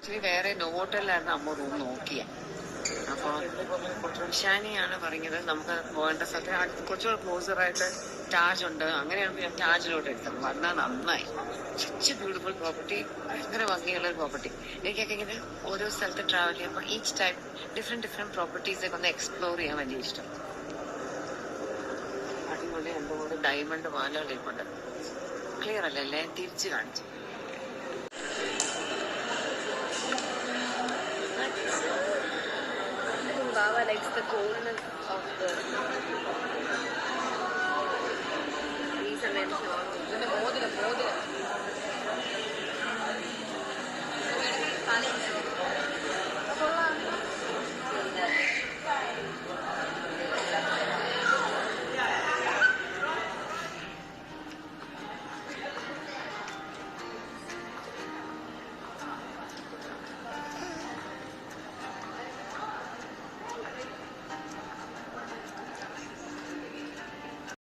Actually വേറെ നോവോട്ടലിലായിരുന്നു അമ്മ room നോക്കിയ. അപ്പോൾ ഷാനിയാണ് പറഞ്ഞത് നമുക്ക് പോകേണ്ട സ്ഥലത്ത് കുറച്ചുകൂടെ ക്ലോസറായിട്ട് ടാജ് ഉണ്ട്. അങ്ങനെയാണ് ഞാൻ ടാജിലോട്ട് എടുത്തത്. വന്നാൽ നന്നായി. സച്ച് ബ്യൂട്ടിഫുൾ പ്രോപ്പർട്ടി, ഭയങ്കര ഭംഗിയുള്ള ഒരു പ്രോപ്പർട്ടി. എനിക്കൊക്കെ ഇങ്ങനെ ഓരോ സ്ഥലത്ത് ട്രാവൽ ചെയ്യുമ്പോൾ ഈച്ച് ടൈപ്പ് ഡിഫറെന്റ് പ്രോപ്പർട്ടീസൊക്കെ ഒന്ന് എക്സ്പ്ലോർ ചെയ്യാൻ വലിയ ഇഷ്ടം. അടിപൊളി എന്തുകൊണ്ട് ഡയമണ്ട് മാലകളിരിപ്പുണ്ട്. ക്ലിയർ അല്ലല്ലേ? തിരിച്ച് കാണിച്ചു. Baba likes the coldness of the these events. ഇതിന്റെ മോതിരം